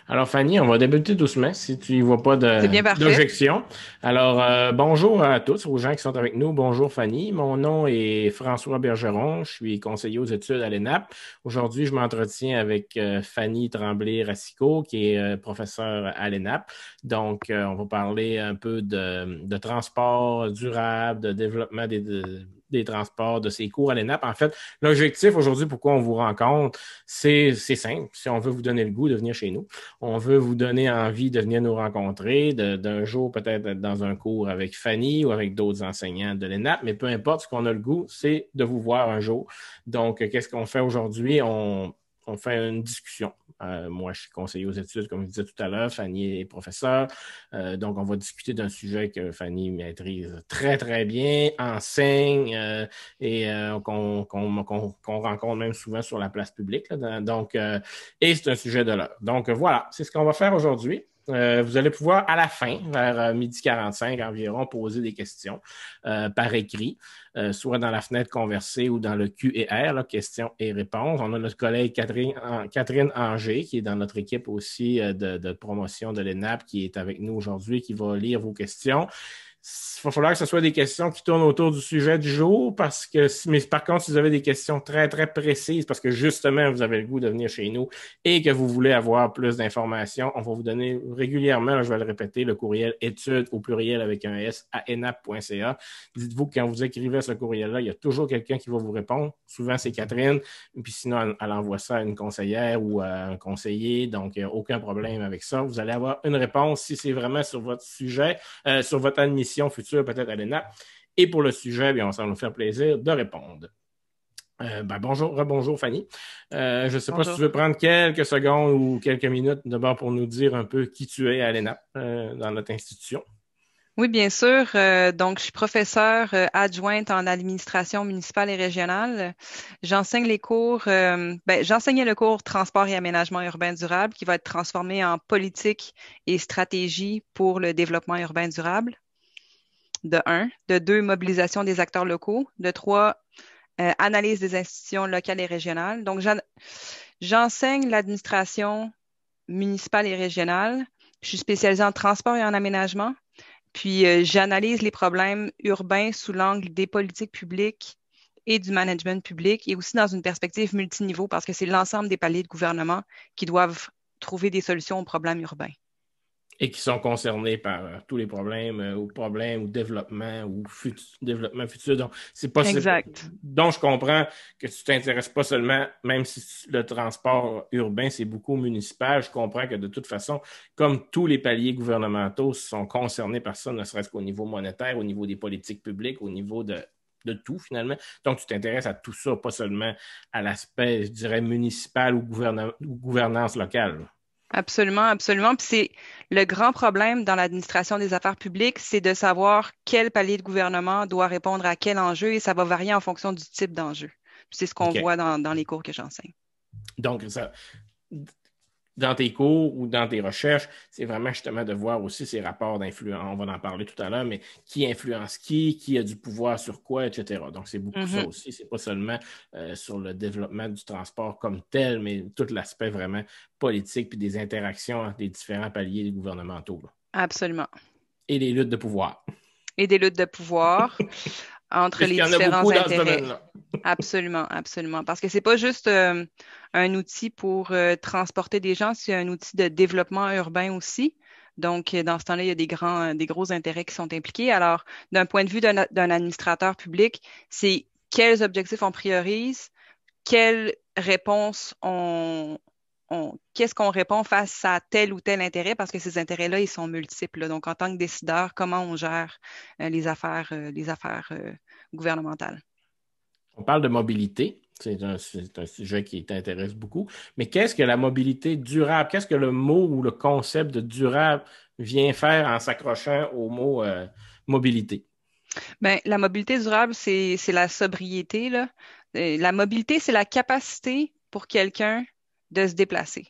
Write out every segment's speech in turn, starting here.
Alors, Fanny, on va débuter doucement si tu n'y vois pas C'est bien parfait. d'objection. Alors, bonjour à tous, aux gens qui sont avec nous. Bonjour, Fanny. Mon nom est François Bergeron. Je suis conseiller aux études à l'ENAP. Aujourd'hui, je m'entretiens avec Fanny Tremblay-Racicot, qui est professeure à l'ENAP. Donc, on va parler un peu de transport durable, de développement des transports, de ces cours à l'ENAP. En fait, l'objectif aujourd'hui, pourquoi on vous rencontre, c'est simple. Si on veut vous donner le goût de venir chez nous. On veut vous donner envie de venir nous rencontrer, d'un jour peut-être être dans un cours avec Fanny ou avec d'autres enseignants de l'ENAP, mais peu importe, ce qu'on a le goût, c'est de vous voir un jour. Donc, qu'est-ce qu'on fait aujourd'hui? On fait une discussion. Moi, je suis conseiller aux études, comme je disais tout à l'heure. Fanny est professeure. Donc, on va discuter d'un sujet que Fanny maîtrise très, très bien, enseigne qu'on rencontre même souvent sur la place publique. Là. Donc, et c'est un sujet de l'heure. Donc, voilà, c'est ce qu'on va faire aujourd'hui. Vous allez pouvoir, à la fin, vers 12h45 environ, poser des questions par écrit, soit dans la fenêtre conversée ou dans le Q&R, là, questions et réponses. On a notre collègue Catherine Anger, qui est dans notre équipe aussi de promotion de l'ENAP, qui est avec nous aujourd'hui, qui va lire vos questions. Il va falloir que ce soit des questions qui tournent autour du sujet du jour, mais par contre, si vous avez des questions très, très précises, parce que justement, vous avez le goût de venir chez nous et que vous voulez avoir plus d'informations, on va vous donner régulièrement, là, je vais le répéter, le courriel études au pluriel avec un S à enap.ca. Dites-vous que quand vous écrivez ce courriel-là, il y a toujours quelqu'un qui va vous répondre. Souvent, c'est Catherine, puis sinon, elle envoie ça à une conseillère ou à un conseiller, donc il n'y a aucun problème avec ça. Vous allez avoir une réponse si c'est vraiment sur votre sujet, sur votre admission future, peut-être à l'ENAP. Et pour le sujet, bien, ça va nous faire plaisir de répondre. Bonjour, rebonjour Fanny. Je ne sais pas si tu Bonjour. veux prendre quelques secondes ou quelques minutes d'abord pour nous dire un peu qui tu es à l'ENAP dans notre institution. Oui, bien sûr. Donc, je suis professeure adjointe en administration municipale et régionale. J'enseigne les cours, j'enseignais le cours Transport et aménagement urbain durable qui va être transformé en politique et stratégie pour le développement urbain durable, de un. De deux, mobilisation des acteurs locaux. De trois, analyse des institutions locales et régionales. Donc, j'enseigne l'administration municipale et régionale. Je suis spécialisée en transport et en aménagement. Puis, j'analyse les problèmes urbains sous l'angle des politiques publiques et du management public et aussi dans une perspective multiniveau parce que c'est l'ensemble des paliers de gouvernement qui doivent trouver des solutions aux problèmes urbains. Et qui sont concernés par tous les problèmes ou développement ou développement futur. Donc, c'est pas Exact. donc je comprends que tu t'intéresses pas seulement, même si le transport urbain, c'est beaucoup municipal, je comprends que de toute façon, comme tous les paliers gouvernementaux sont concernés par ça, ne serait-ce qu'au niveau monétaire, au niveau des politiques publiques, au niveau de tout finalement. Donc, tu t'intéresses à tout ça, pas seulement à l'aspect, je dirais, municipal ou gouvernance locale. Absolument, absolument. Puis c'est le grand problème dans l'administration des affaires publiques, c'est de savoir quel palier de gouvernement doit répondre à quel enjeu et ça va varier en fonction du type d'enjeu. Puis c'est ce qu'on OK. voit dans les cours que j'enseigne. Donc, ça, dans tes cours ou dans tes recherches, c'est vraiment justement de voir aussi ces rapports d'influence. On va en parler tout à l'heure, mais qui influence qui a du pouvoir sur quoi, etc. Donc, c'est beaucoup ça Mhm. aussi. C'est pas seulement sur le développement du transport comme tel, mais tout l'aspect vraiment politique puis des interactions entre les différents paliers gouvernementaux là. Absolument. Et les luttes de pouvoir. Et des luttes de pouvoir entre les Puisqu'il y en a différents beaucoup dans ce intérêts. domaine-là. Absolument, absolument. Parce que c'est pas juste un outil pour transporter des gens, c'est un outil de développement urbain aussi. Donc, dans ce temps-là, il y a des gros intérêts qui sont impliqués. Alors, d'un point de vue d'un administrateur public, c'est quels objectifs on priorise, quelles réponses qu'est-ce qu'on répond face à tel ou tel intérêt, parce que ces intérêts-là, ils sont multiples, là. Donc, en tant que décideur, comment on gère les affaires gouvernementales? On parle de mobilité. C'est un sujet qui t'intéresse beaucoup. Mais qu'est-ce que la mobilité durable? Qu'est-ce que le mot ou le concept de durable vient faire en s'accrochant au mot mobilité? Ben, la mobilité durable, c'est la sobriété, là. La mobilité, c'est la capacité pour quelqu'un de se déplacer.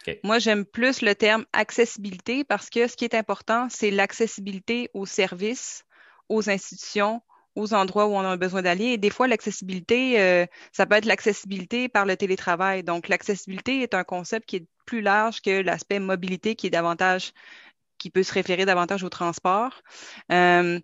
OK. Moi, j'aime plus le terme accessibilité parce que ce qui est important, c'est l'accessibilité aux services, aux institutions, aux endroits où on a besoin d'aller. Et des fois, l'accessibilité, ça peut être l'accessibilité par le télétravail. Donc, l'accessibilité est un concept qui est plus large que l'aspect mobilité qui peut se référer davantage au transport. Euh,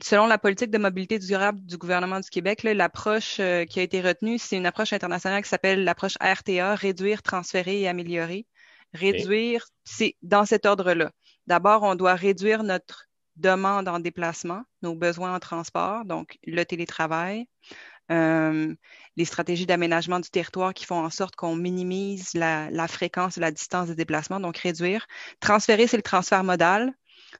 Selon la politique de mobilité durable du gouvernement du Québec, là, l'approche qui a été retenue, c'est une approche internationale qui s'appelle l'approche RTA, réduire, transférer et améliorer. OK. Réduire, c'est dans cet ordre-là. D'abord, on doit réduire notre demande en déplacement, nos besoins en transport, donc le télétravail, euh, les stratégies d'aménagement du territoire qui font en sorte qu'on minimise la fréquence et la distance des déplacements, donc réduire. Transférer, c'est le transfert modal,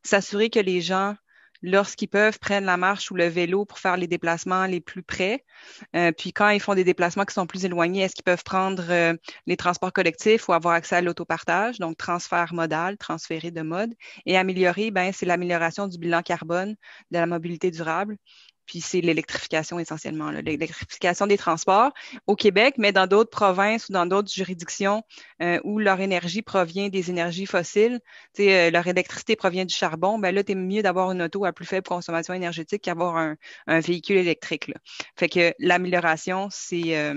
s'assurer que les gens lorsqu'ils peuvent, prennent la marche ou le vélo pour faire les déplacements les plus près. Puis quand ils font des déplacements qui sont plus éloignés, est-ce qu'ils peuvent prendre les transports collectifs ou avoir accès à l'autopartage? Donc, transfert modal, transférer de mode. Et améliorer, ben, c'est l'amélioration du bilan carbone de la mobilité durable. Puis c'est l'électrification essentiellement, là, l'électrification des transports au Québec, mais dans d'autres provinces ou dans d'autres juridictions où leur énergie provient des énergies fossiles, leur électricité provient du charbon, ben là, c'est mieux d'avoir une auto à plus faible consommation énergétique qu'avoir un véhicule électrique. Là. Fait que l'amélioration, c'est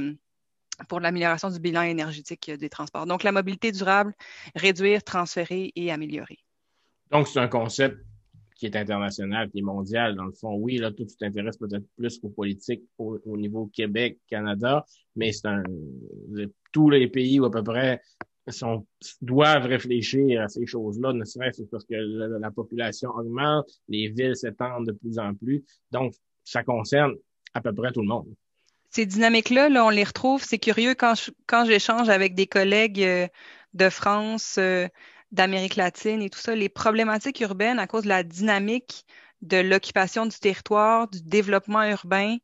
pour l'amélioration du bilan énergétique des transports. Donc, la mobilité durable, réduire, transférer et améliorer. Donc, c'est un concept qui est international, qui est mondial. Dans le fond, oui, là, toi, tu t'intéresses peut-être plus aux politiques au niveau Québec, Canada, mais tous les pays, ou à peu près, doivent réfléchir à ces choses-là, ne serait-ce que parce que la population augmente, les villes s'étendent de plus en plus. Donc, ça concerne à peu près tout le monde. Ces dynamiques-là, là, on les retrouve. C'est curieux quand j'échange avec des collègues de France, d'Amérique latine et tout ça, les problématiques urbaines à cause de la dynamique de l'occupation du territoire, du développement urbain,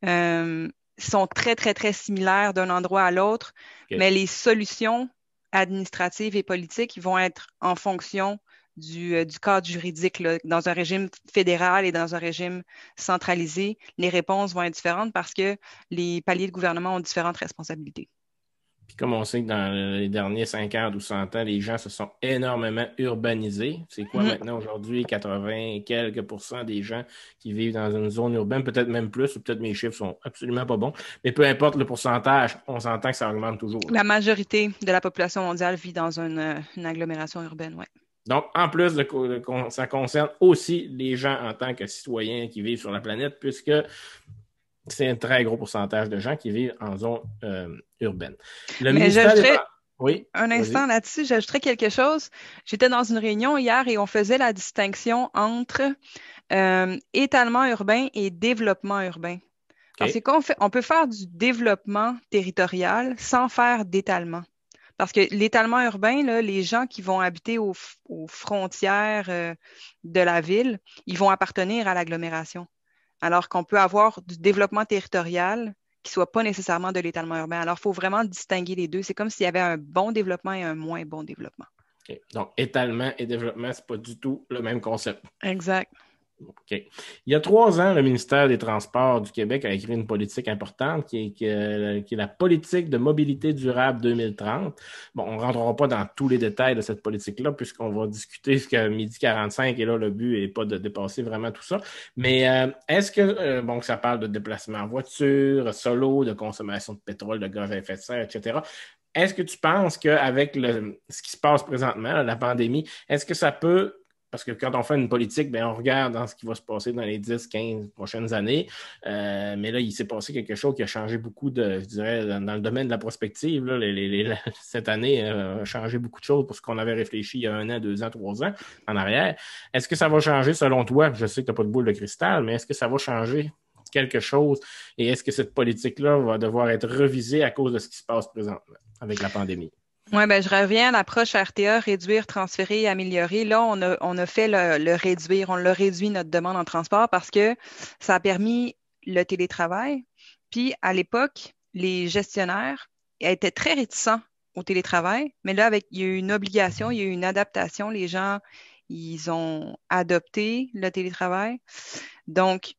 euh, sont très, très, très similaires d'un endroit à l'autre, Okay. mais les solutions administratives et politiques vont être en fonction du cadre juridique. Là. Dans un régime fédéral et dans un régime centralisé, les réponses vont être différentes parce que les paliers de gouvernement ont différentes responsabilités. Puis comme on sait que dans les derniers 50 ou 100 ans, les gens se sont énormément urbanisés. C'est quoi maintenant aujourd'hui? 80 et quelques % des gens qui vivent dans une zone urbaine, peut-être même plus, ou peut-être mes chiffres sont absolument pas bons. Mais peu importe le pourcentage, on s'entend que ça augmente toujours. Là. La majorité de la population mondiale vit dans une agglomération urbaine, oui. Donc, en plus, ça concerne aussi les gens en tant que citoyens qui vivent sur la planète, puisque c'est un très gros pourcentage de gens qui vivent en zone urbaine. Le Mais ministère des... Oui, un instant là-dessus, j'ajouterais quelque chose. J'étais dans une réunion hier et on faisait la distinction entre étalement urbain et développement urbain. Parce Okay. on peut faire du développement territorial sans faire d'étalement. Parce que l'étalement urbain, là, les gens qui vont habiter aux frontières de la ville, ils vont appartenir à l'agglomération. Alors qu'on peut avoir du développement territorial qui ne soit pas nécessairement de l'étalement urbain. Alors, il faut vraiment distinguer les deux. C'est comme s'il y avait un bon développement et un moins bon développement. Okay. Donc, étalement et développement, ce n'est pas du tout le même concept. Exact. OK. Il y a 3 ans, le ministère des Transports du Québec a écrit une politique importante qui est la politique de mobilité durable 2030. Bon, on ne rentrera pas dans tous les détails de cette politique-là puisqu'on va discuter jusqu'à 12h45 et là, le but n'est pas de dépasser vraiment tout ça. Mais est-ce que, bon, ça parle de déplacement en voiture, solo, de consommation de pétrole, de gaz à effet de serre, etc. Est-ce que tu penses qu'avec ce qui se passe présentement, la pandémie, est-ce que ça peut... Parce que quand on fait une politique, bien, on regarde dans ce qui va se passer dans les 10, 15 prochaines années. Mais là, il s'est passé quelque chose qui a changé beaucoup je dirais, dans le domaine de la prospective. Là, cette année a changé beaucoup de choses pour ce qu'on avait réfléchi il y a 1 an, 2 ans, 3 ans en arrière. Est-ce que ça va changer selon toi? Je sais que tu n'as pas de boule de cristal, mais est-ce que ça va changer quelque chose? Et est-ce que cette politique-là va devoir être revisée à cause de ce qui se passe présentement avec la pandémie? Oui, ben, je reviens à l'approche RTA, réduire, transférer et améliorer. Là, on a fait le réduire, on l'a réduit notre demande en transport parce que ça a permis le télétravail. Puis, à l'époque, les gestionnaires étaient très réticents au télétravail, mais là, il y a eu une obligation, il y a eu une adaptation. Les gens, ils ont adopté le télétravail. Donc,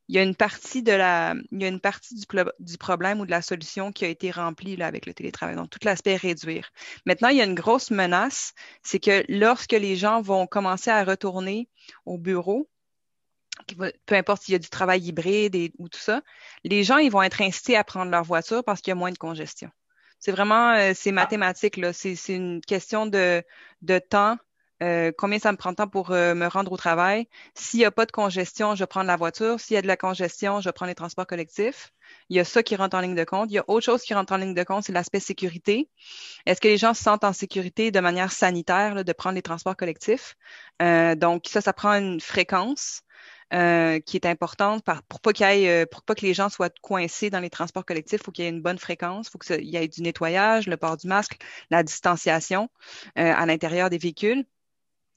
il y a une partie du problème ou de la solution qui a été remplie là, avec le télétravail. Donc, tout l'aspect réduire. Maintenant, il y a une grosse menace, c'est que lorsque les gens vont commencer à retourner au bureau, peu importe s'il y a du travail hybride ou tout ça, les gens, ils vont être incités à prendre leur voiture parce qu'il y a moins de congestion. C'est vraiment, c'est Ah, mathématique, là. C'est une question de temps. Combien ça me prend de temps pour me rendre au travail? S'il n'y a pas de congestion, je vais prendre la voiture. S'il y a de la congestion, je prends les transports collectifs. Il y a ça qui rentre en ligne de compte. Il y a autre chose qui rentre en ligne de compte, c'est l'aspect sécurité. Est-ce que les gens se sentent en sécurité de manière sanitaire, là, de prendre les transports collectifs? Donc, ça prend une fréquence qui est importante pour pas pour pas que les gens soient coincés dans les transports collectifs. Il faut qu'il y ait une bonne fréquence, il faut qu'il y ait du nettoyage, le port du masque, la distanciation à l'intérieur des véhicules.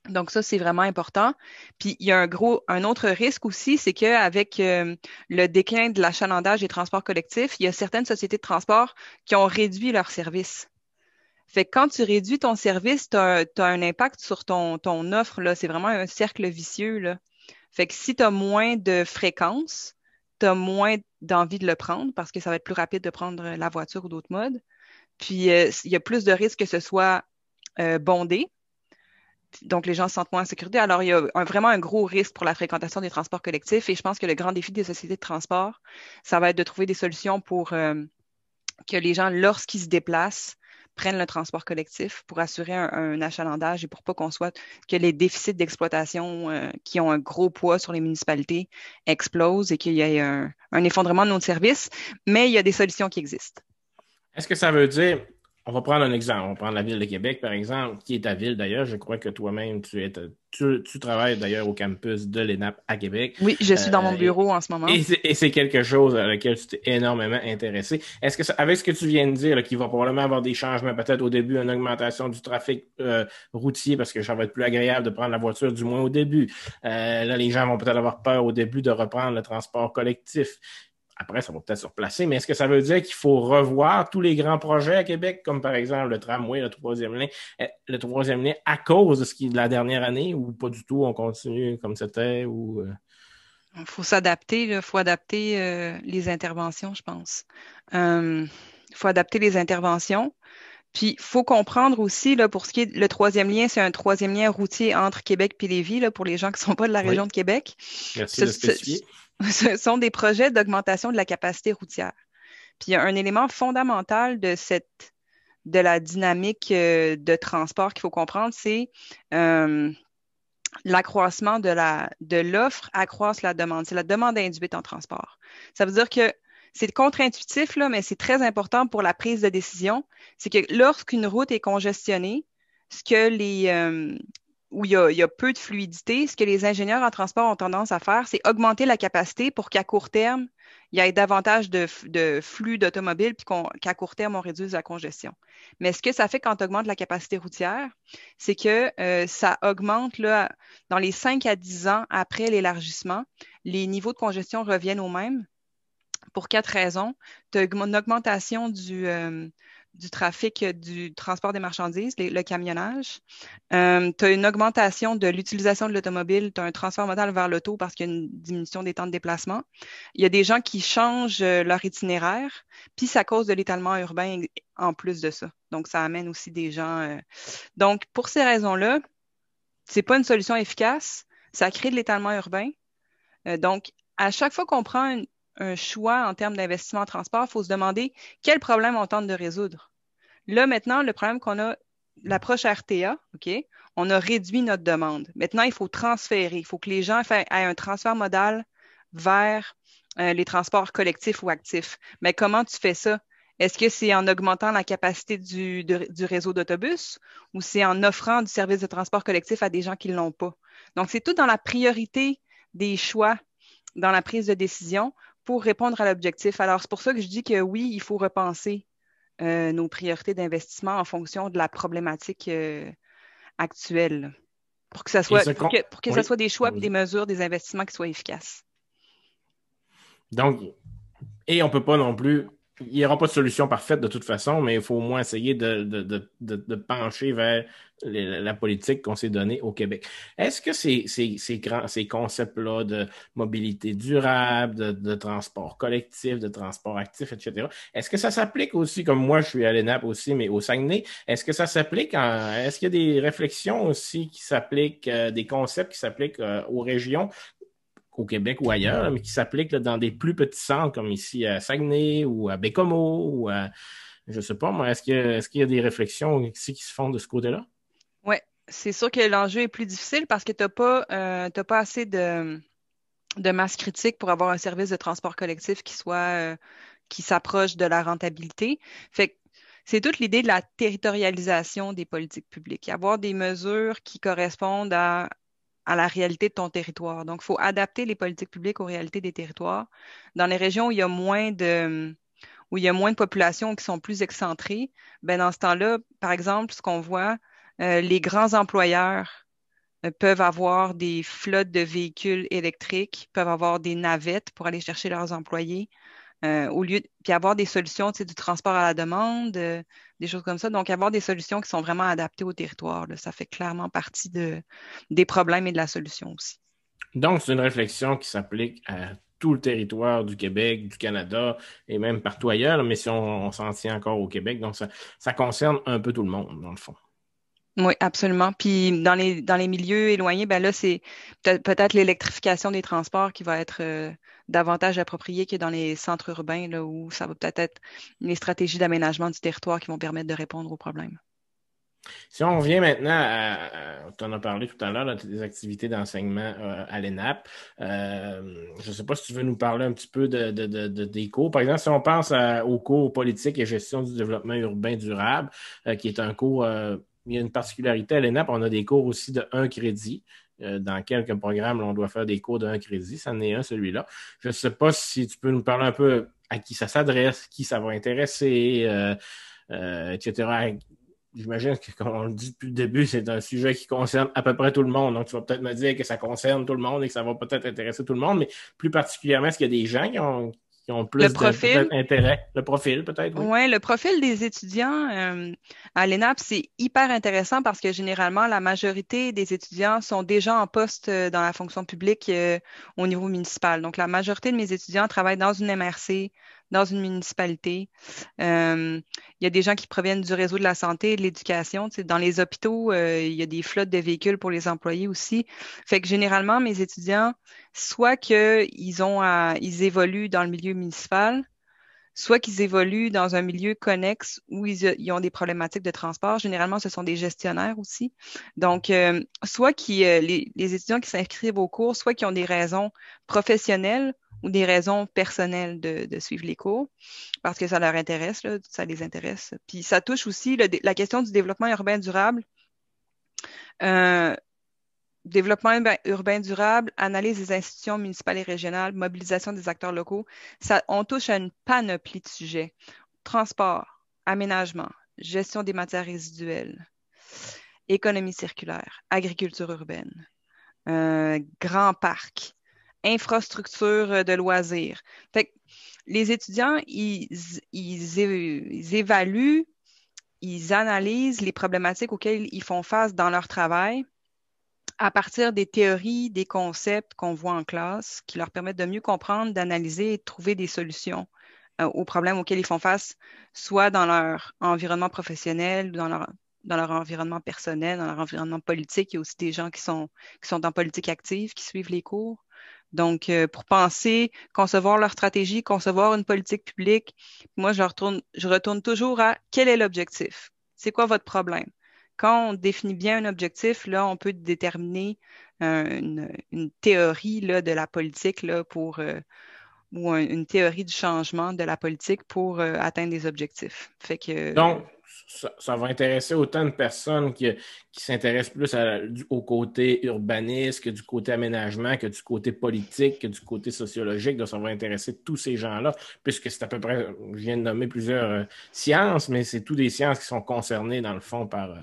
Donc ça, c'est vraiment important. Puis il y a un autre risque aussi, c'est qu'avec le déclin de l'achalandage des transports collectifs, il y a certaines sociétés de transport qui ont réduit leurs services. Fait que quand tu réduis ton service, tu as un impact sur ton offre, là. C'est vraiment un cercle vicieux, là. Fait que si tu as moins de fréquences, tu as moins d'envie de le prendre parce que ça va être plus rapide de prendre la voiture ou d'autres modes. Puis, il y a plus de risques que ce soit bondé. Donc, les gens se sentent moins en sécurité. Alors, il y a vraiment un gros risque pour la fréquentation des transports collectifs. Et je pense que le grand défi des sociétés de transport, ça va être de trouver des solutions pour que les gens, lorsqu'ils se déplacent, prennent le transport collectif pour assurer un achalandage et pour pas que les déficits d'exploitation qui ont un gros poids sur les municipalités explosent et qu'il y ait un effondrement de nos services. Mais il y a des solutions qui existent. est-ce que ça veut dire, on va prendre un exemple, on va prendre la ville de Québec, par exemple, qui est ta ville d'ailleurs. Je crois que toi-même, tu travailles d'ailleurs au campus de l'ENAP à Québec. Oui, je suis dans mon Euh, et bureau en ce moment. et c'est quelque chose à laquelle tu t'es énormément intéressé. Est-ce que avec ce que tu viens de dire, là, qu'il va probablement avoir des changements, peut-être au début, une augmentation du trafic routier, parce que ça va être plus agréable de prendre la voiture, du moins au début. Là, les gens vont peut-être avoir peur au début de reprendre le transport collectif. Après, ça va peut-être se replacer, mais est-ce que ça veut dire qu'il faut revoir tous les grands projets à Québec, comme par exemple le tramway, le troisième lien, à cause de ce qui est de la dernière année, ou pas du tout, on continue comme c'était, ou Il faut s'adapter, il faut adapter les interventions, je pense. Il faut adapter les interventions. Puis, il faut comprendre aussi, là, pour ce qui est le troisième lien, c'est un troisième lien routier entre Québec et Lévis, là, pour les gens qui ne sont pas de la région oui, de Québec. merci Ce, de ce- spécifier. ce sont des projets d'augmentation de la capacité routière. Puis, il y a un élément fondamental de la dynamique de transport qu'il faut comprendre, c'est euh, l'accroissement de l'offre accroisse la demande. C'est la demande induite en transport. Ça veut dire que c'est contre-intuitif, là, mais c'est très important pour la prise de décision. C'est que lorsqu'une route est congestionnée, ce que où il y a peu de fluidité, ce que les ingénieurs en transport ont tendance à faire, c'est augmenter la capacité pour qu'à court terme, il y ait davantage de flux d'automobiles, puis qu'à court terme, on réduise la congestion. Mais ce que ça fait quand on augmente la capacité routière, c'est que ça augmente là, dans les 5 à 10 ans après l'élargissement, les niveaux de congestion reviennent au même pour quatre raisons. Tu as une augmentation du trafic du transport des marchandises, le camionnage. Tu as une augmentation de l'utilisation de l'automobile. Tu as un transfert modal vers l'auto parce qu'il y a une diminution des temps de déplacement. Il y a des gens qui changent leur itinéraire, puis ça cause de l'étalement urbain en plus de ça. Donc, ça amène aussi des gens. Donc, pour ces raisons-là, c'est pas une solution efficace. Ça crée de l'étalement urbain. Donc, à chaque fois qu'on prend un choix en termes d'investissement en transport, il faut se demander quel problème on tente de résoudre. Là, maintenant, le problème qu'on a, l'approche RTA, OK, on a réduit notre demande. Maintenant, il faut transférer. Il faut que les gens aient un transfert modal vers les transports collectifs ou actifs. Mais comment tu fais ça? Est-ce que c'est en augmentant la capacité du réseau d'autobus ou c'est en offrant du service de transport collectif à des gens qui ne l'ont pas? Donc, c'est tout dans la priorité des choix dans la prise de décision pour répondre à l'objectif. Alors, c'est pour ça que je dis que oui, il faut repenser nos priorités d'investissement en fonction de la problématique actuelle pour que ça Et soit, pour que ça oui, soit des choix et des allons-y. mesures, des investissements qui soient efficaces. Donc, et on peut pas non plus, il n'y aura pas de solution parfaite de toute façon, mais il faut au moins essayer de pencher vers la politique qu'on s'est donnée au Québec. Est-ce que ces concepts-là de mobilité durable, de transport collectif, de transport actif, etc., est-ce que ça s'applique aussi, comme moi je suis à l'ENAP aussi, mais au Saguenay, est-ce que ça s'applique est-ce qu'il y a des réflexions aussi qui s'appliquent, des concepts qui s'appliquent aux régions? au Québec ou ailleurs, là, mais qui s'appliquent là, dans des plus petits centres comme ici à Saguenay ou à Baie-Comeau ou à, je sais pas, moi, est-ce qu'il y a des réflexions ici qui se font de ce côté-là? Oui, c'est sûr que l'enjeu est plus difficile parce que t'as pas assez de masse critique pour avoir un service de transport collectif qui s'approche de la rentabilité. Fait que c'est toute l'idée de la territorialisation des politiques publiques, avoir des mesures qui correspondent à la réalité de ton territoire. Donc, il faut adapter les politiques publiques aux réalités des territoires. Dans les régions où il y a moins de populations qui sont plus excentrées, ben dans ce temps-là, par exemple, ce qu'on voit, les grands employeurs peuvent avoir des flottes de véhicules électriques, peuvent avoir des navettes pour aller chercher leurs employés, puis avoir des solutions, tu sais, du transport à la demande, des choses comme ça. Donc, avoir des solutions qui sont vraiment adaptées au territoire, là, ça fait clairement partie des problèmes et de la solution aussi. Donc, c'est une réflexion qui s'applique à tout le territoire du Québec, du Canada et même partout ailleurs, mais si on s'en tient encore au Québec, donc ça concerne un peu tout le monde, dans le fond. Oui, absolument. Puis dans les milieux éloignés, ben là, c'est peut-être l'électrification des transports qui va être davantage appropriée que dans les centres urbains, là, où ça va peut-être être les stratégies d'aménagement du territoire qui vont permettre de répondre aux problèmes. Si on revient maintenant tu en as parlé tout à l'heure, là, des activités d'enseignement à l'ENAP. Je ne sais pas si tu veux nous parler un petit peu des cours. Par exemple, si on pense au cours politique et gestion du développement urbain durable, qui est un cours, il y a une particularité à l'ENAP, on a des cours aussi de 1 crédit. Dans quelques programmes, là, on doit faire des cours de 1 crédit. Ça en est un, celui-là. Je ne sais pas si tu peux nous parler un peu à qui ça s'adresse, qui ça va intéresser, etc. J'imagine que, comme on le dit depuis le début, c'est un sujet qui concerne à peu près tout le monde. Donc, tu vas peut-être me dire que ça concerne tout le monde et que ça va peut-être intéresser tout le monde, mais plus particulièrement, est-ce qu'il y a des gens qui ont Le plus de profil, peut-être intérêt? Le profil, peut-être, oui. ouais, le profil des étudiants à l'ENAP, c'est hyper intéressant parce que généralement, la majorité des étudiants sont déjà en poste dans la fonction publique au niveau municipal. Donc, la majorité de mes étudiants travaillent dans une MRC, dans une municipalité. Il y a des gens qui proviennent du réseau de la santé et de l'éducation. Tu sais, dans les hôpitaux, il y a des flottes de véhicules pour les employés aussi. Fait que généralement, mes étudiants, soit ils évoluent dans le milieu municipal, soit qu'ils évoluent dans un milieu connexe où ils ont des problématiques de transport. Généralement, ce sont des gestionnaires aussi. Donc, les étudiants qui s'inscrivent au cours, soit qui ont des raisons professionnelles ou des raisons personnelles de suivre les cours, parce que ça leur intéresse, là, ça les intéresse. Puis ça touche aussi la question du développement urbain durable. Euh, urbain durable, analyse des institutions municipales et régionales, mobilisation des acteurs locaux. On touche à une panoplie de sujets. Transport, aménagement, gestion des matières résiduelles, économie circulaire, agriculture urbaine, grands parcs, infrastructures de loisirs. Fait que les étudiants, ils évaluent, ils analysent les problématiques auxquelles ils font face dans leur travail à partir des théories, des concepts qu'on voit en classe qui leur permettent de mieux comprendre, d'analyser et de trouver des solutions aux problèmes auxquels ils font face, soit dans leur environnement professionnel, dans leur environnement personnel, dans leur environnement politique. Il y a aussi des gens qui sont en politique active, qui suivent les cours. Donc, pour penser, concevoir leur stratégie, concevoir une politique publique, moi, je retourne toujours à quel est l'objectif? C'est quoi votre problème? Quand on définit bien un objectif, là, on peut déterminer une théorie là, de la politique là, une théorie du changement de la politique pour atteindre des objectifs. Fait que Donc, ça va intéresser autant de personnes qui s'intéressent plus au côté urbaniste que du côté aménagement, que du côté politique, que du côté sociologique. Donc, ça va intéresser tous ces gens-là, puisque c'est à peu près, je viens de nommer plusieurs sciences, mais c'est toutes des sciences qui sont concernées, dans le fond, par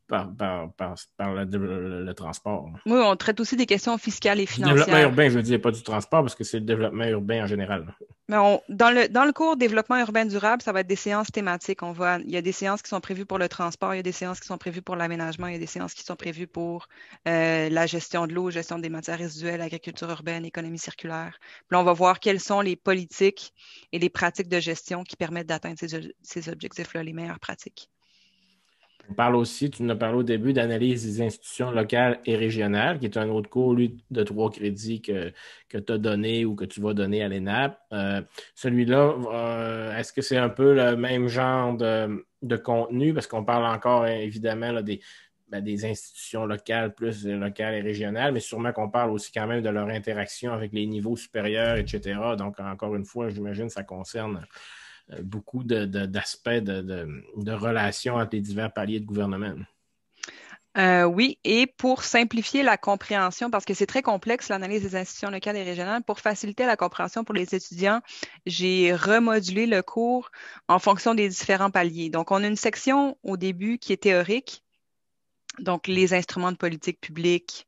le transport. oui, on traite aussi des questions fiscales et Du développement financières. urbain, je veux dire, pas du transport, parce que c'est le développement urbain en général. Mais dans le cours développement urbain durable, ça va être des séances thématiques. Il y a des séances qui sont prévues pour le transport, il y a des séances qui sont prévues pour l'aménagement, il y a des séances qui sont prévues pour la gestion de l'eau, gestion des matières résiduelles, agriculture urbaine, économie circulaire. Puis là, on va voir quelles sont les politiques et les pratiques de gestion qui permettent d'atteindre ces objectifs-là, les meilleures pratiques. On parle aussi, tu nous as parlé au début, d'analyse des institutions locales et régionales, qui est un autre cours, lui, de 3 crédits que tu as donné ou que tu vas donner à l'ENAP. Celui-là, est-ce que c'est un peu le même genre de contenu? Parce qu'on parle encore, évidemment, là, des institutions locales, plus locales et régionales, mais sûrement qu'on parle aussi quand même de leur interaction avec les niveaux supérieurs, etc. Donc, encore une fois, j'imagine que ça concerne beaucoup d'aspects de relations entre les divers paliers de gouvernement. Oui, et pour simplifier la compréhension, parce que c'est très complexe, l'analyse des institutions locales et régionales, pour faciliter la compréhension pour les étudiants, j'ai remodulé le cours en fonction des différents paliers. Donc, on a une section au début qui est théorique, donc les instruments de politique publique,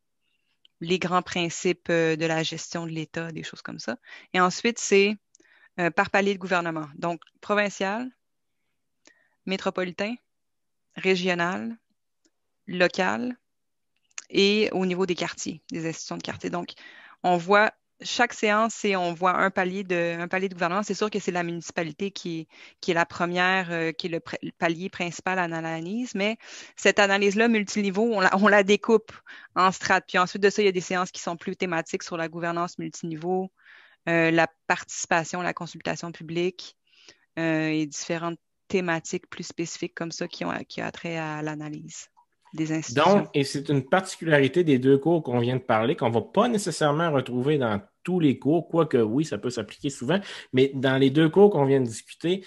les grands principes de la gestion de l'État, des choses comme ça. Et ensuite, c'est par palier de gouvernement. Donc, provincial, métropolitain, régional, local et au niveau des quartiers, des institutions de quartier. Donc, on voit chaque séance et on voit un palier de gouvernement. C'est sûr que c'est la municipalité qui est la première, qui est le palier principal à l'analyse, mais cette analyse-là, multiniveau, on la découpe en strates. Puis ensuite de ça, il y a des séances qui sont plus thématiques sur la gouvernance multiniveau, la participation, la consultation publique et différentes thématiques plus spécifiques comme ça qui ont trait à l'analyse des institutions. Donc, et c'est une particularité des 2 cours qu'on vient de parler, qu'on ne va pas nécessairement retrouver dans tous les cours, quoique oui, ça peut s'appliquer souvent, mais dans les 2 cours qu'on vient de discuter,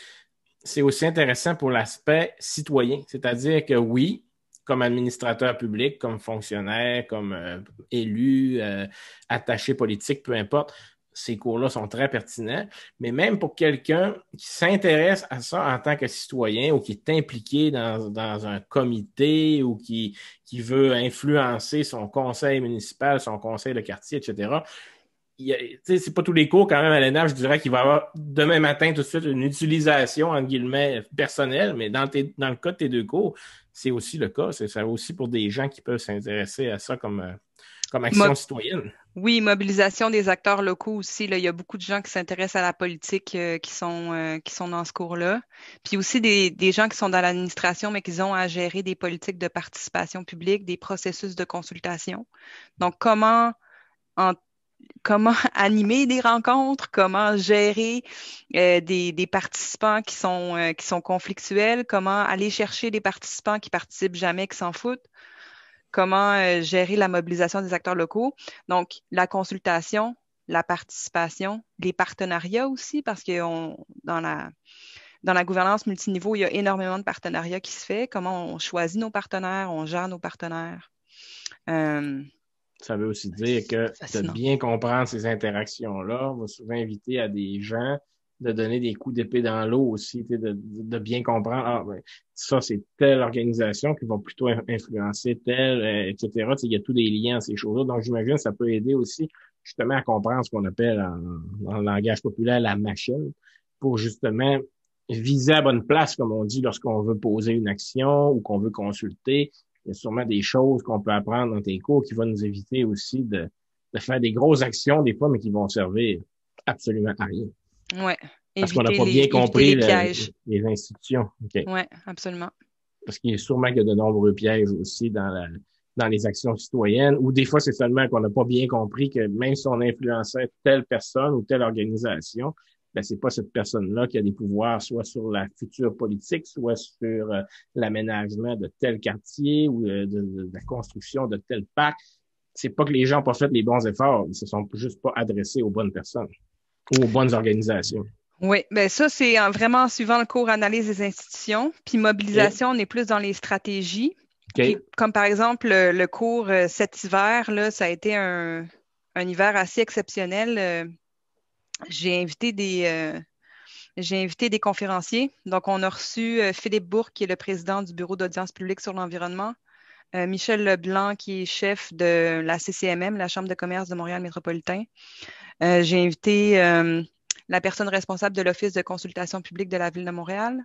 c'est aussi intéressant pour l'aspect citoyen. C'est-à-dire que oui, comme administrateur public, comme fonctionnaire, comme élu, attaché politique, peu importe, ces cours-là sont très pertinents, mais même pour quelqu'un qui s'intéresse à ça en tant que citoyen ou qui est impliqué dans un comité ou qui veut influencer son conseil municipal, son conseil de quartier, etc., c'est pas tous les cours quand même à l'ENAP, je dirais qu'il va y avoir demain matin tout de suite une utilisation, entre guillemets, personnelle, mais dans le cas de tes 2 cours, c'est aussi le cas. Ça va aussi pour des gens qui peuvent s'intéresser à ça comme action citoyenne. Oui, mobilisation des acteurs locaux aussi. Là, il y a beaucoup de gens qui s'intéressent à la politique qui sont dans ce cours-là. Puis aussi des gens qui sont dans l'administration, mais qui ont à gérer des politiques de participation publique, des processus de consultation. Donc, comment animer des rencontres, comment gérer des participants qui sont conflictuels, comment aller chercher des participants qui participent jamais, qui s'en foutent, comment gérer la mobilisation des acteurs locaux. Donc, la consultation, la participation, les partenariats aussi, parce que dans la gouvernance multiniveau, il y a énormément de partenariats qui se fait. Comment on choisit nos partenaires, on gère nos partenaires. Ça veut aussi dire que de bien comprendre ces interactions-là, on va souvent inviter à des gens de donner des coups d'épée dans l'eau aussi, de bien comprendre, ça, c'est telle organisation qui va plutôt influencer telle, etc. Il y a tous des liens à ces choses-là. Donc, j'imagine que ça peut aider aussi justement à comprendre ce qu'on appelle en langage populaire la machine pour justement viser à bonne place, comme on dit, lorsqu'on veut poser une action ou qu'on veut consulter. Il y a sûrement des choses qu'on peut apprendre dans tes cours qui vont nous éviter aussi de faire des grosses actions des fois, mais qui vont servir absolument à rien. Oui. Parce qu'on n'a pas bien compris les institutions. Okay. Oui, absolument. Parce qu'il y a sûrement qu'il y a de nombreux pièges aussi dans les actions citoyennes, ou des fois, c'est seulement qu'on n'a pas bien compris que même si on influençait telle personne ou telle organisation, ben, c'est pas cette personne-là qui a des pouvoirs soit sur la future politique, soit sur l'aménagement de tel quartier ou de la construction de tel parc. C'est pas que les gens n'ont pas fait les bons efforts, ils se sont juste pas adressés aux bonnes personnes ou aux bonnes organisations. Oui, ben ça, c'est vraiment suivant le cours analyse des institutions. Puis mobilisation, on est plus dans les stratégies. Okay. Comme par exemple, le cours cet hiver, là, ça a été un hiver assez exceptionnel. J'ai invité des conférenciers. Donc, on a reçu Philippe Bourque, qui est le président du Bureau d'audience publique sur l'environnement, Michel Leblanc, qui est chef de la CCMM, la Chambre de commerce de Montréal métropolitain. J'ai invité la personne responsable de l'Office de consultation publique de la Ville de Montréal,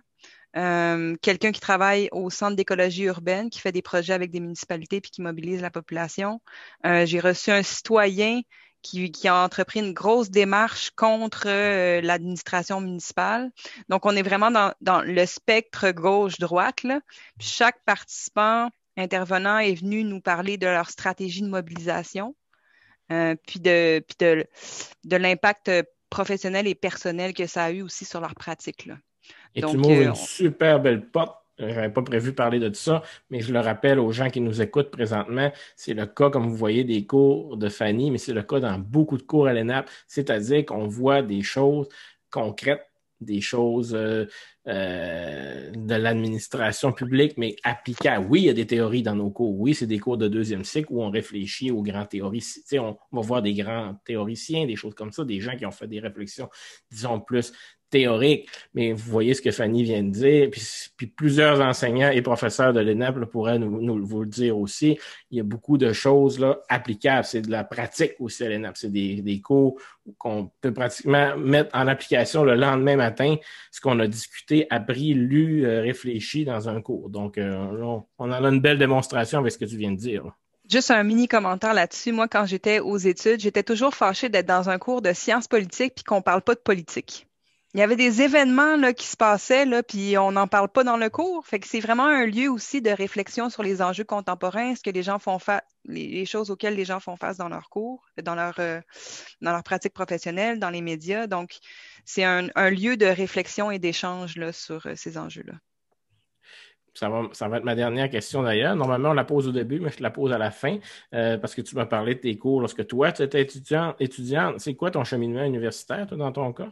quelqu'un qui travaille au Centre d'écologie urbaine, qui fait des projets avec des municipalités puis qui mobilise la population. J'ai reçu un citoyen qui a entrepris une grosse démarche contre l'administration municipale. Donc, on est vraiment dans le spectre gauche-droite, là. Puis chaque participant intervenant est venu nous parler de leur stratégie de mobilisation, puis de l'impact professionnel et personnel que ça a eu aussi sur leur pratique, là. Et tu Donc, m'ouvres une super belle porte. Je n'avais pas prévu parler de ça, mais je le rappelle aux gens qui nous écoutent présentement, c'est le cas, comme vous voyez, des cours de Fanny, mais c'est le cas dans beaucoup de cours à l'ENAP, c'est-à-dire qu'on voit des choses concrètes, des choses de l'administration publique, mais applicables. Oui, il y a des théories dans nos cours. Oui, c'est des cours de deuxième cycle où on réfléchit aux grands théoriciens. On va voir des grands théoriciens, des choses comme ça, des gens qui ont fait des réflexions, disons, plus théorique, mais vous voyez ce que Fanny vient de dire, puis plusieurs enseignants et professeurs de l'ENAP pourraient vous le dire aussi. Il y a beaucoup de choses là, applicables. C'est de la pratique aussi à l'ENAP. C'est des cours qu'on peut pratiquement mettre en application le lendemain matin, ce qu'on a discuté, appris, lu, réfléchi dans un cours. Donc, on en a une belle démonstration avec ce que tu viens de dire. juste un mini commentaire là-dessus. Moi, quand j'étais aux études, j'étais toujours fâchée d'être dans un cours de sciences politiques puis qu'on parle pas de politique. Il y avait des événements là, qui se passaient, là, puis on n'en parle pas dans le cours. Fait que c'est vraiment un lieu aussi de réflexion sur les enjeux contemporains, ce que les gens font face, les choses auxquelles les gens font face dans leurs cours, dans leur pratique professionnelle, dans les médias. Donc, c'est un lieu de réflexion et d'échange là, sur ces enjeux-là. Ça va être ma dernière question d'ailleurs. Normalement, on la pose au début, mais je te la pose à la fin parce que tu m'as parlé de tes cours lorsque toi, tu étais étudiante. C'est quoi ton cheminement universitaire, toi, dans ton cas?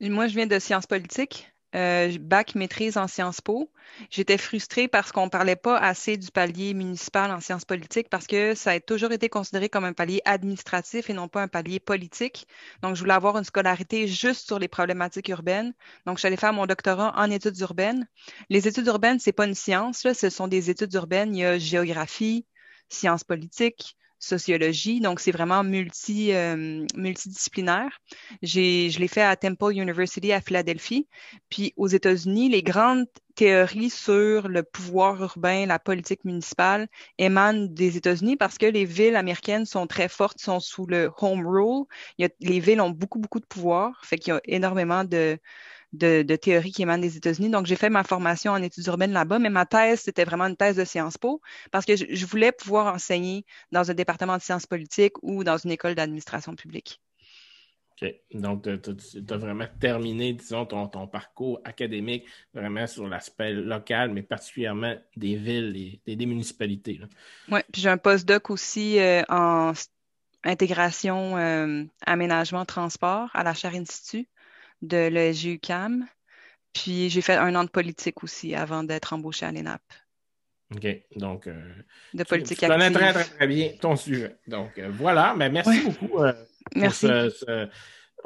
Moi, je viens de sciences politiques, bac maîtrise en Sciences Po. J'étais frustrée parce qu'on ne parlait pas assez du palier municipal en sciences politiques parce que ça a toujours été considéré comme un palier administratif et non pas un palier politique. Donc, je voulais avoir une scolarité juste sur les problématiques urbaines. Donc, je suis allée faire mon doctorat en études urbaines. Les études urbaines, c'est pas une science, là, ce sont des études urbaines. Il y a géographie, sciences politiques, sociologie. Donc, c'est vraiment multidisciplinaire. Je l'ai fait à Temple University à Philadelphie. Puis aux États-Unis, les grandes théories sur le pouvoir urbain, la politique municipale émanent des États-Unis parce que les villes américaines sont très fortes, sont sous le home rule. Les villes ont beaucoup, beaucoup de pouvoir. Fait qu'il y a énormément de théories qui émanent des États-Unis. Donc, j'ai fait ma formation en études urbaines là-bas, mais ma thèse, c'était vraiment une thèse de Sciences Po parce que je voulais pouvoir enseigner dans un département de sciences politiques ou dans une école d'administration publique. OK. Donc, tu as vraiment terminé, disons, ton parcours académique vraiment sur l'aspect local, mais particulièrement des villes et des municipalités. Oui, puis j'ai un postdoc aussi en intégration, aménagement, transport à la chaire Institut de l'ESG-UQAM. Puis j'ai fait un an de politique aussi avant d'être embauchée à l'ENAP. OK. Donc, De tu politique connais active. très, très, très bien ton sujet. Donc, voilà. Mais merci beaucoup pour Merci.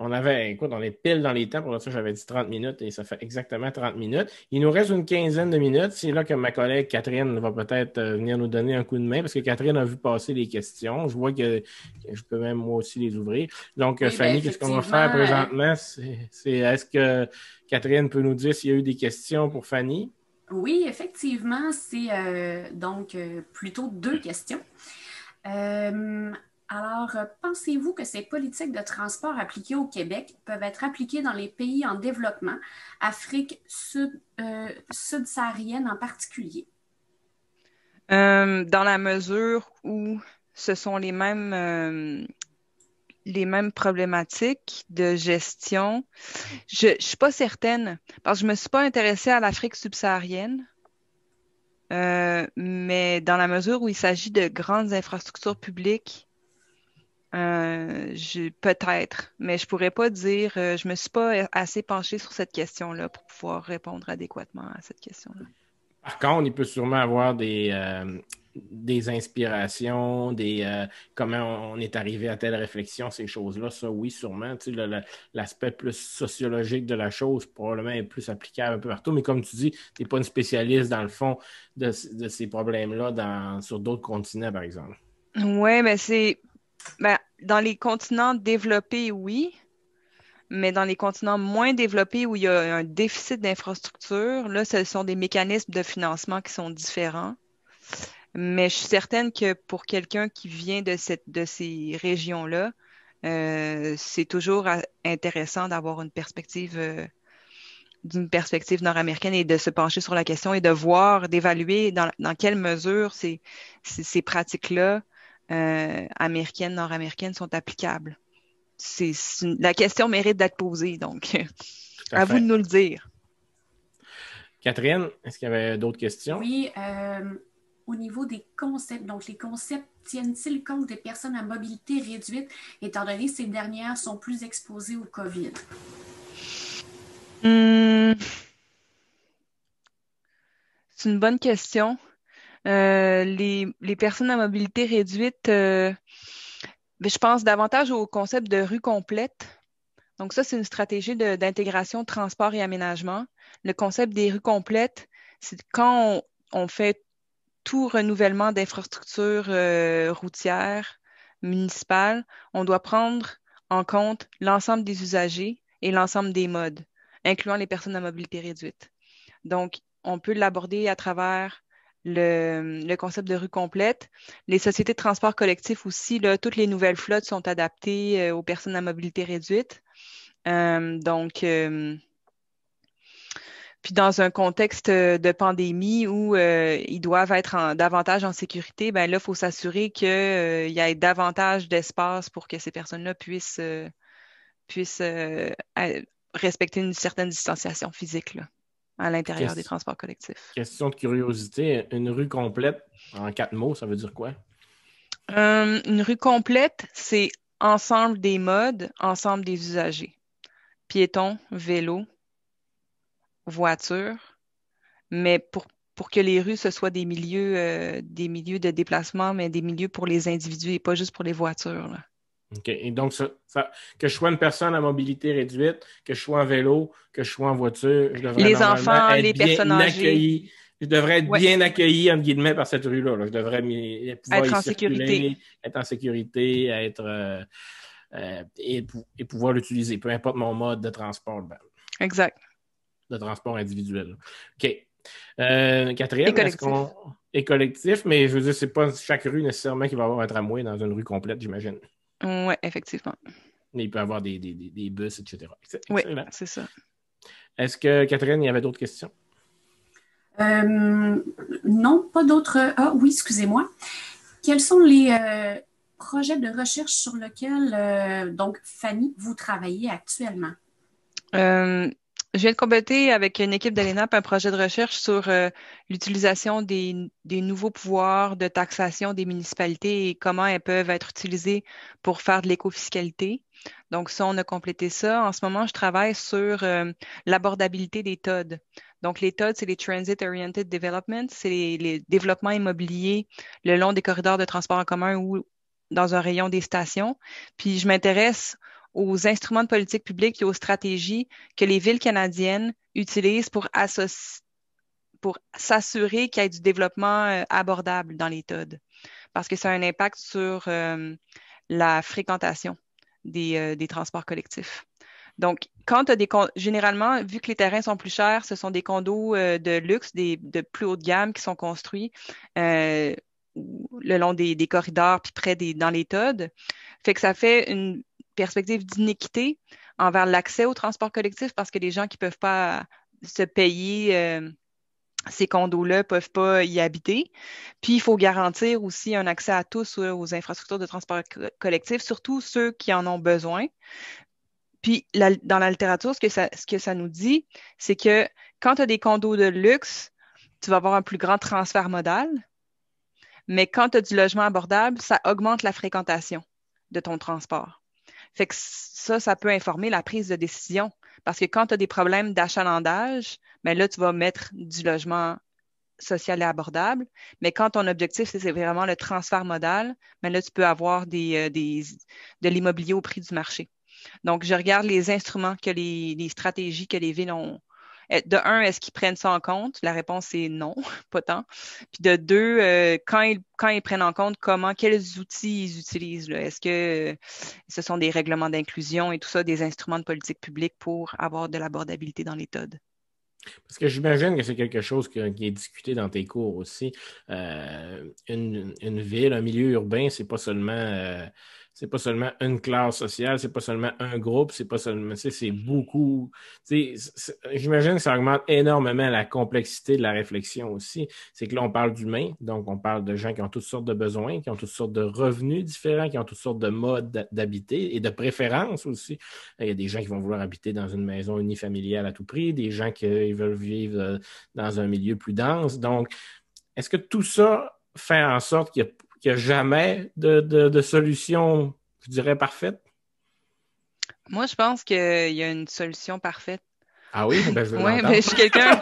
On avait, écoute, on est pile dans les temps. Pour ça, j'avais dit 30 minutes et ça fait exactement 30 minutes. Il nous reste une quinzaine de minutes. C'est là que ma collègue Catherine va peut-être venir nous donner un coup de main parce que Catherine a vu passer les questions. Je vois que je peux même moi aussi les ouvrir. Donc, oui, Fanny, qu'est-ce qu'on va faire présentement? Est-ce que Catherine peut nous dire s'il y a eu des questions pour Fanny? Oui, effectivement, c'est donc plutôt 2 questions. Alors, pensez-vous que ces politiques de transport appliquées au Québec peuvent être appliquées dans les pays en développement, Afrique subsaharienne en particulier? Dans la mesure où ce sont les mêmes problématiques de gestion, je ne suis pas certaine parce que je ne me suis pas intéressée à l'Afrique subsaharienne. Mais dans la mesure où il s'agit de grandes infrastructures publiques, peut-être, mais je pourrais pas dire, je me suis pas assez penchée sur cette question-là pour pouvoir répondre adéquatement à cette question-là. Par contre, il peut sûrement avoir des inspirations, comment on est arrivé à telle réflexion, ces choses-là. Ça, oui, sûrement. Tu sais, l'aspect plus sociologique de la chose, probablement, est plus applicable un peu partout. Mais comme tu dis, tu n'es pas une spécialiste, dans le fond, de ces problèmes-là sur d'autres continents, par exemple. Oui, mais dans les continents développés, oui. Mais dans les continents moins développés où il y a un déficit d'infrastructure, là, ce sont des mécanismes de financement qui sont différents. Mais je suis certaine que pour quelqu'un qui vient de ces régions-là, C'est toujours intéressant d'avoir d'une perspective nord-américaine et de se pencher sur la question et de voir, d'évaluer dans quelle mesure ces pratiques-là américaines, nord-américaines sont applicables. La question mérite d'être posée, donc Tout à à vous de fait. nous le dire. Catherine, est-ce qu'il y avait d'autres questions? Oui, au niveau des concepts, donc les concepts tiennent-ils compte des personnes à mobilité réduite, étant donné que ces dernières sont plus exposées au COVID? Hum, c'est une bonne question. Les personnes à mobilité réduite, je pense davantage au concept de rue complète. Donc ça, c'est une stratégie d'intégration, transport et aménagement. Le concept des rues complètes, c'est quand on fait tout renouvellement d'infrastructures routières, municipales, on doit prendre en compte l'ensemble des usagers et l'ensemble des modes, incluant les personnes à mobilité réduite. Donc, on peut l'aborder à travers le concept de rue complète. Les sociétés de transport collectif aussi, là, toutes les nouvelles flottes sont adaptées aux personnes à mobilité réduite. Donc, puis dans un contexte de pandémie où ils doivent être davantage en sécurité, ben là, il faut s'assurer qu'il y ait davantage d'espace pour que ces personnes-là puissent respecter une certaine distanciation physique là, à Puis l'intérieur des transports collectifs. question de curiosité, une rue complète, en 4 mots, ça veut dire quoi? Une rue complète, c'est ensemble des modes, ensemble des usagers. Piétons, vélos, voitures, mais pour que les rues, ce soient des milieux de déplacement, mais des milieux pour les individus et pas juste pour les voitures, là. OK. Et donc, que je sois une personne à mobilité réduite, que je sois en vélo, que je sois en voiture, je devrais Les normalement enfants, être les personnes bien âgées, accueilli. Je devrais être ouais, bien accueilli, entre guillemets, par cette rue-là, là. Je devrais pouvoir être y en sécurité. circuler, être en sécurité, et pouvoir l'utiliser, peu importe mon mode de transport, Exact. de transport individuel. OK. Et Catherine, est-ce collectif. qu'on est collectif, mais je veux dire, c'est pas chaque rue nécessairement qui va avoir un tramway dans une rue complète, j'imagine. Ouais, effectivement. Mais il peut y avoir des bus, etc. Oui, Excellent. c'est ça. Est-ce que, Catherine, il y avait d'autres questions? Non, pas d'autres. Ah oui, excusez-moi. Quels sont les projets de recherche sur lesquels, donc, Fanny, vous travaillez actuellement? Euh, je viens de compléter avec une équipe de l'ENAP un projet de recherche sur l'utilisation des nouveaux pouvoirs de taxation des municipalités et comment elles peuvent être utilisées pour faire de l'écofiscalité. Donc ça, on a complété ça. En ce moment, je travaille sur l'abordabilité des TOD. Donc les TOD, c'est les Transit Oriented Development, c'est les développements immobiliers le long des corridors de transport en commun ou dans un rayon des stations. Puis je m'intéresse aux instruments de politique publique et aux stratégies que les villes canadiennes utilisent pour s'assurer qu'il y ait du développement abordable dans les TOD, parce que ça a un impact sur la fréquentation des transports collectifs. Donc, quand tu as généralement, vu que les terrains sont plus chers, ce sont des condos de luxe, de plus haut de gamme qui sont construits euh, le long des corridors puis dans les TOD. Fait que ça fait une perspective d'inéquité envers l'accès au transport collectif parce que les gens qui ne peuvent pas se payer ces condos-là ne peuvent pas y habiter. Puis, il faut garantir aussi un accès à tous aux infrastructures de transport collectif, surtout ceux qui en ont besoin. Puis, dans la littérature, ce que ça nous dit, c'est que quand tu as des condos de luxe, tu vas avoir un plus grand transfert modal, mais quand tu as du logement abordable, ça augmente la fréquentation de ton transport. Fait que ça peut informer la prise de décision. Parce que quand tu as des problèmes d'achalandage, ben là, tu vas mettre du logement social et abordable. Mais quand ton objectif, c'est vraiment le transfert modal, ben là, tu peux avoir de l'immobilier au prix du marché. Donc, je regarde les instruments les stratégies que les villes ont. De un, est-ce qu'ils prennent ça en compte? La réponse est non, pas tant. Puis de deux, quand ils prennent en compte quels outils ils utilisent, là. Est-ce que ce sont des règlements d'inclusion et tout ça, des instruments de politique publique pour avoir de l'abordabilité dans les TOD? Parce que j'imagine que c'est quelque chose qui est discuté dans tes cours aussi. Une ville, un milieu urbain, c'est pas seulement c'est pas seulement une classe sociale, c'est pas seulement un groupe, c'est pas seulement, c'est beaucoup. J'imagine que ça augmente énormément la complexité de la réflexion aussi. C'est que là, on parle d'humains, donc on parle de gens qui ont toutes sortes de besoins, qui ont toutes sortes de revenus différents, qui ont toutes sortes de modes d'habiter et de préférences aussi. Il y a des gens qui vont vouloir habiter dans une maison unifamiliale à tout prix, des gens qui veulent vivre dans un milieu plus dense. Donc, est-ce que tout ça fait en sorte qu'il n'y a jamais de solution, je dirais, parfaite? Moi, je pense qu'il y a une solution parfaite. Ah oui? Ben, je veux Oui, l'entendre. je suis quelqu'un.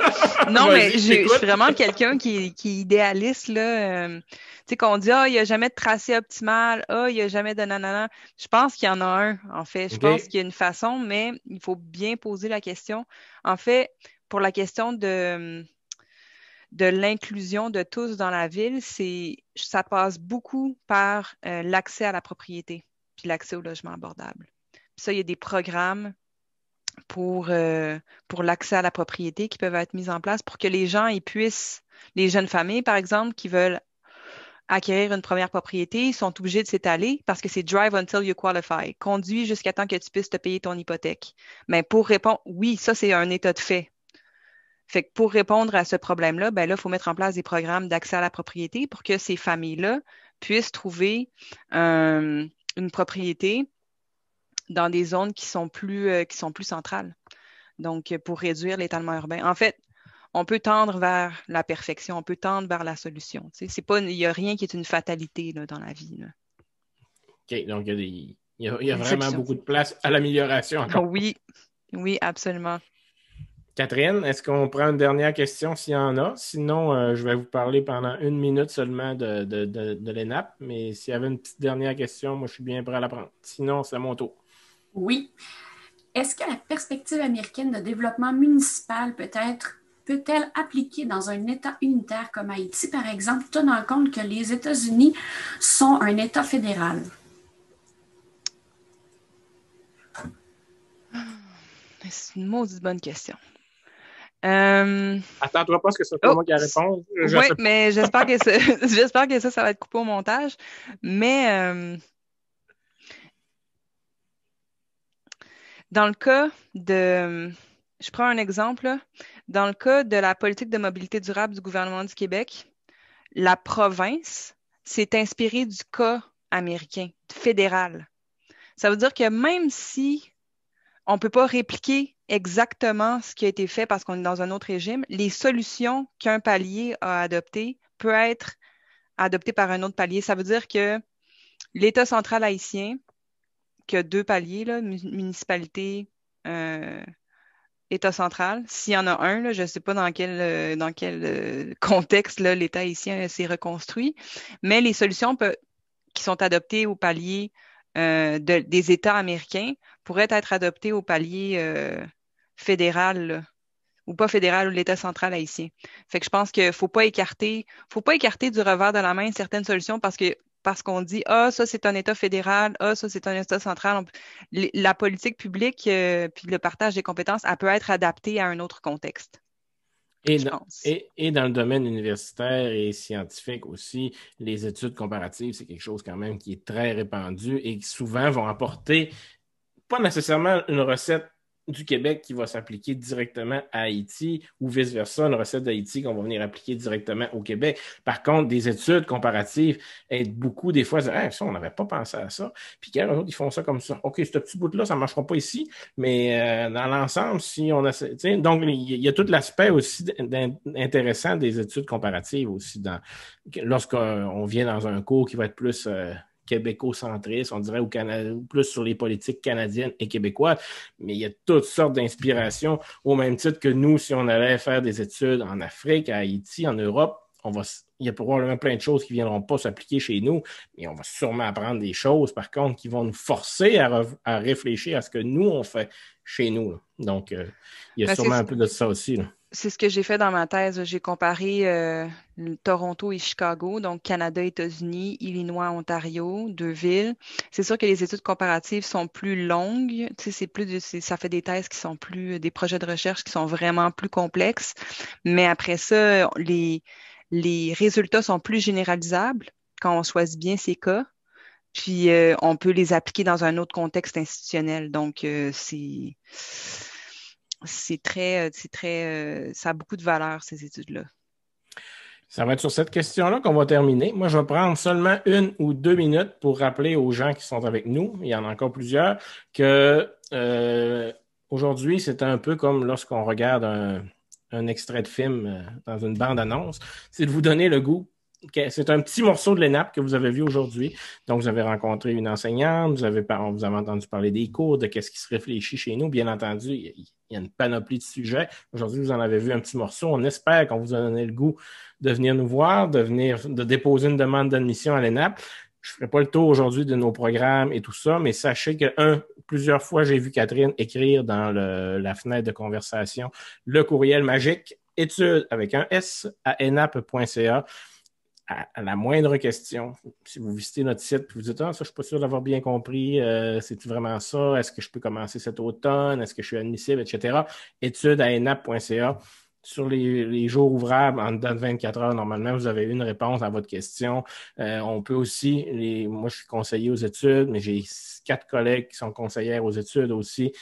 Non, mais je suis j'écoute. vraiment quelqu'un qui est idéaliste, là. Tu sais, qu'on dit, il n'y a jamais de tracé optimal, il n'y a jamais de nanana. Je pense qu'il y en a un, en fait. Je pense qu'il y a une façon, mais il faut bien poser la question. En fait, pour la question de l'inclusion de tous dans la ville, ça passe beaucoup par l'accès à la propriété, puis l'accès au logement abordable. Puis ça, il y a des programmes pour l'accès à la propriété qui peuvent être mis en place pour que les gens les jeunes familles, par exemple, qui veulent acquérir une première propriété, sont obligés de s'étaler parce que c'est drive until you qualify. Conduis jusqu'à temps que tu puisses te payer ton hypothèque. Mais pour répondre, oui, ça, c'est un état de fait. Fait que pour répondre à ce problème-là, ben là, il faut mettre en place des programmes d'accès à la propriété pour que ces familles-là puissent trouver une propriété dans des zones qui sont plus centrales. Donc, pour réduire l'étalement urbain. En fait, on peut tendre vers la perfection, on peut tendre vers la solution. Tu sais, il n'y a rien qui est une fatalité là, dans la vie. Là. OK, donc il y a vraiment beaucoup de place à l'amélioration encore. Oui, absolument. Catherine, est-ce qu'on prend une dernière question s'il y en a? Sinon, je vais vous parler pendant 1 minute seulement de l'ENAP, mais s'il y avait une petite dernière question, moi, je suis bien prêt à la prendre. Sinon, c'est mon tour. Oui. Est-ce que la perspective américaine de développement municipal peut-elle appliquer dans un État unitaire comme Haïti, par exemple, tenant compte que les États-Unis sont un État fédéral? C'est une maudite bonne question. Attends-toi pas ce que ce soit moi qui réponds. Oui, mais j'espère que ça va être coupé au montage. Mais dans le cas je prends un exemple, là. Dans le cas de la politique de mobilité durable du gouvernement du Québec, la province s'est inspirée du cas américain, fédéral. Ça veut dire que même si on ne peut pas répliquer exactement ce qui a été fait parce qu'on est dans un autre régime, les solutions qu'un palier a adoptées peuvent être adoptées par un autre palier. Ça veut dire que l'État central haïtien, qui a 2 paliers, là, municipalité, État central, s'il y en a un, là, je ne sais pas dans quel contexte là, l'État haïtien s'est reconstruit, mais les solutions qui sont adoptées au palier des États américains pourraient être adoptées au palier fédéral, là, ou pas fédéral, ou l'État central haïtien. Fait que je pense qu'il faut pas écarter du revers de la main certaines solutions parce qu'on dit ça c'est un État fédéral, ça c'est un État central. La politique publique puis le partage des compétences, elle peut être adaptée à un autre contexte. Et dans le domaine universitaire et scientifique aussi, les études comparatives, c'est quelque chose quand même qui est très répandu et qui souvent vont apporter pas nécessairement une recette du Québec qui va s'appliquer directement à Haïti ou vice-versa, une recette d'Haïti qu'on va venir appliquer directement au Québec. Par contre, des études comparatives aident beaucoup des fois à dire ça, on n'avait pas pensé à ça. Puis quand les autres, ils font ça comme ça. OK, ce petit bout-là, ça ne marchera pas ici, mais dans l'ensemble, si on a. Donc, il y a tout l'aspect aussi intéressant des études comparatives aussi lorsqu'on vient dans un cours qui va être plus québéco-centriste, on dirait, au Canada, plus sur les politiques canadiennes et québécoises, mais il y a toutes sortes d'inspirations, au même titre que nous, si on allait faire des études en Afrique, à Haïti, en Europe, il y a probablement plein de choses qui ne viendront pas s'appliquer chez nous, mais on va sûrement apprendre des choses, par contre, qui vont nous forcer à réfléchir à ce que nous, on fait chez nous. Là. Donc, il y a sûrement un peu de ça aussi. Là. C'est ce que j'ai fait dans ma thèse. J'ai comparé Toronto et Chicago, donc Canada, États-Unis, Illinois, Ontario, 2 villes. C'est sûr que les études comparatives sont plus longues. Tu sais, ça fait des thèses qui sont des projets de recherche qui sont vraiment plus complexes. Mais après ça, les résultats sont plus généralisables quand on choisit bien ces cas. Puis, on peut les appliquer dans un autre contexte institutionnel. Donc, ça a beaucoup de valeur, ces études-là. Ça va être sur cette question-là qu'on va terminer. Moi, je vais prendre seulement 1 ou 2 minutes pour rappeler aux gens qui sont avec nous, il y en a encore plusieurs, que aujourd'hui, c'est un peu comme lorsqu'on regarde un extrait de film dans une bande-annonce, c'est de vous donner le goût. C'est un petit morceau de l'ENAP que vous avez vu aujourd'hui. Donc, vous avez rencontré une enseignante, vous avez entendu parler des cours, de qu'est-ce qui se réfléchit chez nous. Bien entendu, il y a une panoplie de sujets. Aujourd'hui, vous en avez vu un petit morceau. On espère qu'on vous a donné le goût de venir nous voir, de déposer une demande d'admission à l'ENAP. Je ne ferai pas le tour aujourd'hui de nos programmes et tout ça, mais sachez que, plusieurs fois, j'ai vu Catherine écrire dans la fenêtre de conversation le courriel magique études avec un S à enap.ca. À la moindre question, si vous visitez notre site et vous dites « Ah, ça, je ne suis pas sûr d'avoir bien compris, c'est-tu vraiment ça? Est-ce que je peux commencer cet automne? Est-ce que je suis admissible? » etc. Études à enap.ca. Sur les jours ouvrables, en dedans de 24 heures, normalement, vous avez une réponse à votre question. On peut aussi, moi, je suis conseiller aux études, mais j'ai 4 collègues qui sont conseillères aux études aussi.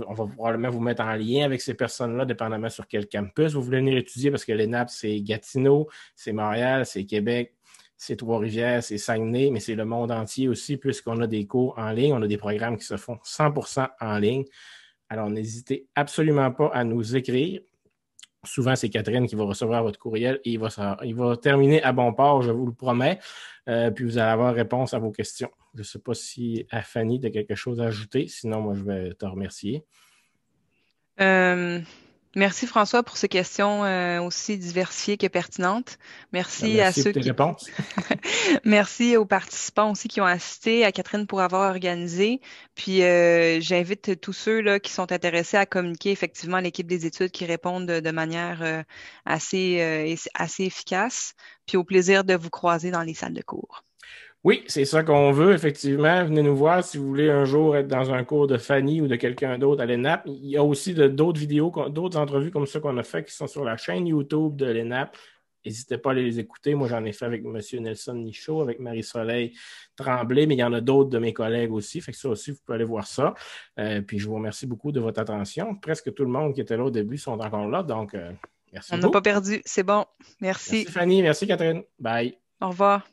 On va probablement vous mettre en lien avec ces personnes-là, dépendamment sur quel campus vous voulez venir étudier, parce que l'ENAP, c'est Gatineau, c'est Montréal, c'est Québec, c'est Trois-Rivières, c'est Saguenay, mais c'est le monde entier aussi, puisqu'on a des cours en ligne, on a des programmes qui se font 100% en ligne. Alors, n'hésitez absolument pas à nous écrire. Souvent, c'est Catherine qui va recevoir votre courriel et il va terminer à bon port, je vous le promets. Puis vous allez avoir réponse à vos questions. Je ne sais pas si Fanny, tu as quelque chose à ajouter. Sinon, moi, je vais te remercier. Merci François pour ces questions aussi diversifiées que pertinentes. Merci à Merci ceux pour tes réponses. Merci aux participants aussi qui ont assisté, à Catherine pour avoir organisé. Puis j'invite tous ceux là, qui sont intéressés à communiquer effectivement à l'équipe des études qui répondent de manière assez efficace. Puis au plaisir de vous croiser dans les salles de cours. Oui, c'est ça qu'on veut, effectivement. Venez nous voir si vous voulez un jour être dans un cours de Fanny ou de quelqu'un d'autre à l'ENAP. Il y a aussi d'autres vidéos, d'autres entrevues comme ça qu'on a fait qui sont sur la chaîne YouTube de l'ENAP. N'hésitez pas à les écouter. Moi, j'en ai fait avec M. Nelson Nichaud, avec Marie-Soleil Tremblay, mais il y en a d'autres de mes collègues aussi. Fait que ça aussi, vous pouvez aller voir ça. Puis je vous remercie beaucoup de votre attention. Presque tout le monde qui était là au début sont encore là. Donc, merci On beaucoup. n'a pas perdu. C'est bon. Merci. Merci Fanny. Merci Catherine. Bye. Au revoir.